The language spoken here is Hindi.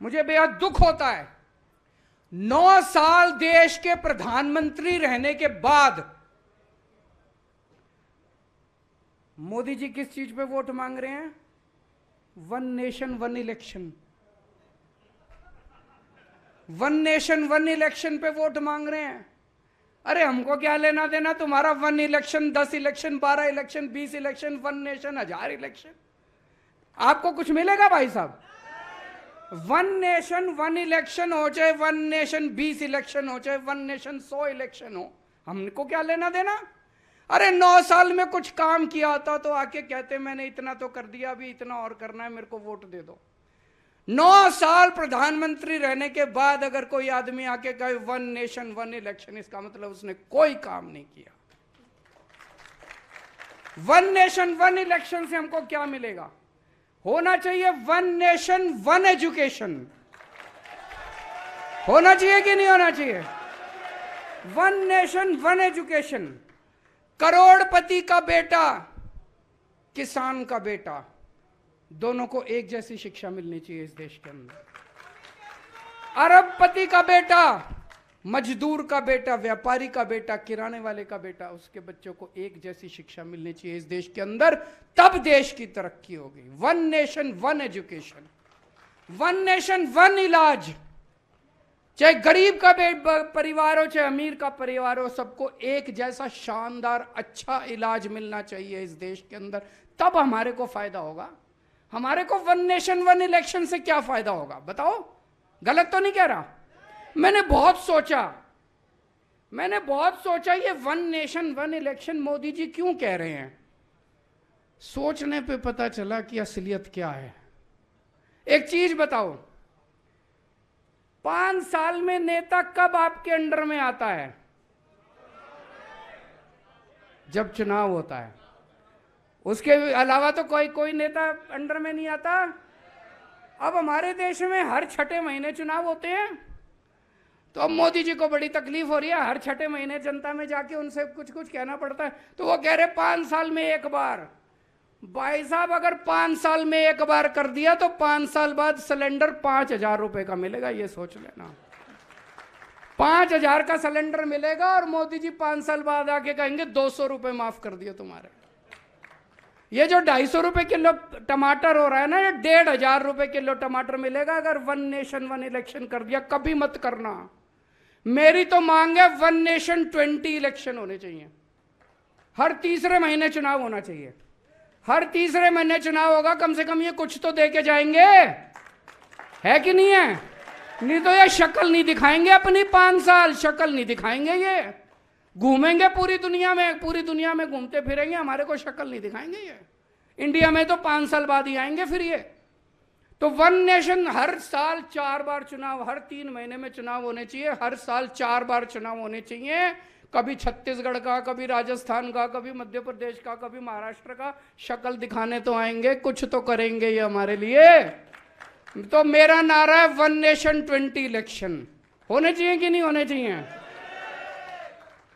मुझे बेहद दुख होता है, 9 साल देश के प्रधानमंत्री रहने के बाद मोदी जी किस चीज पे वोट मांग रहे हैं? One nation one election, one nation one election पे वोट मांग रहे हैं। अरे हमको क्या लेना देना तुम्हारा 1 election, 10 election, 12 election, 20 election, 1 nation, 1000 election. आपको कुछ मिलेगा भाई साहब? 1 नेशन 1 इलेक्शन हो, चाहे 1 नेशन 20 इलेक्शन हो, चाहे 1 नेशन 100 इलेक्शन हो, हमको क्या लेना देना? अरे 9 साल में कुछ काम किया होता तो आके कहते मैंने इतना तो कर दिया, अभी इतना और करना है, मेरे को वोट दे दो। 9 साल प्रधानमंत्री रहने के बाद अगर कोई आदमी आके कहे 1 नेशन 1 इलेक्शन, इसका मतलब उसने कोई काम नहीं किया। 1 नेशन 1 इलेक्शन से हमको क्या मिलेगा? होना चाहिए 1 नेशन 1 एजुकेशन। होना चाहिए कि नहीं होना चाहिए? 1 नेशन 1 एजुकेशन। करोड़पति का बेटा, किसान का बेटा, दोनों को एक जैसी शिक्षा मिलनी चाहिए इस देश के अंदर। अरबपति का बेटा, मजदूर का बेटा, व्यापारी का बेटा, किराने वाले का बेटा, उसके बच्चों को एक जैसी शिक्षा मिलनी चाहिए इस देश के अंदर, तब देश की तरक्की होगी। 1 नेशन 1 एजुकेशन, 1 नेशन 1 इलाज। चाहे गरीब का परिवार हो, चाहे अमीर का परिवार हो, सबको एक जैसा शानदार अच्छा इलाज मिलना चाहिए इस देश के अंदर, तब हमारे को फायदा होगा। हमारे को 1 नेशन 1 इलेक्शन से क्या फायदा होगा बताओ? गलत तो नहीं कह रहा? मैंने बहुत सोचा ये 1 नेशन 1 इलेक्शन मोदी जी क्यों कह रहे हैं। सोचने पे पता चला कि असलियत क्या है। एक चीज बताओ, 5 साल में नेता कब आपके अंडर में आता है? जब चुनाव होता है। उसके अलावा तो कोई नेता अंडर में नहीं आता। अब हमारे देश में हर 6ठे महीने चुनाव होते हैं, तो अब मोदी जी को बड़ी तकलीफ हो रही है। हर 6ठे महीने जनता में जाके उनसे कुछ कहना पड़ता है, तो वो कह रहे 5 साल में एक बार। भाई साहब, अगर 5 साल में एक बार कर दिया तो 5 साल बाद सिलेंडर 5,000 रुपए का मिलेगा, ये सोच लेना। 5,000 का सिलेंडर मिलेगा और मोदी जी 5 साल बाद आके कहेंगे 200 रुपए माफ कर दिए तुम्हारे। ये जो 250 रुपए किलो टमाटर हो रहा है ना, ये 1,500 रुपए किलो टमाटर मिलेगा अगर 1 नेशन 1 इलेक्शन कर दिया। कभी मत करना। मेरी तो मांग है 1 नेशन 20 इलेक्शन होने चाहिए। हर तीसरे महीने चुनाव होना चाहिए। हर तीसरे महीने चुनाव होगा, कम से कम ये कुछ तो दे के जाएंगे, है कि नहीं है? नहीं तो ये शक्ल नहीं दिखाएंगे अपनी। 5 साल शक्ल नहीं दिखाएंगे। ये घूमेंगे पूरी दुनिया में घूमते फिरेंगे, हमारे को शक्ल नहीं दिखाएंगे। ये इंडिया में तो 5 साल बाद ही आएंगे फिर ये। तो 1 नेशन, हर साल 4 बार चुनाव, हर 3 महीने में चुनाव होने चाहिए। हर साल 4 बार चुनाव होने चाहिए। कभी छत्तीसगढ़ का, कभी राजस्थान का, कभी मध्य प्रदेश का, कभी महाराष्ट्र का। शक्ल दिखाने तो आएंगे, कुछ तो करेंगे ये हमारे लिए। तो मेरा नारा है 1 नेशन 20 इलेक्शन। होने चाहिए कि नहीं होने चाहिए?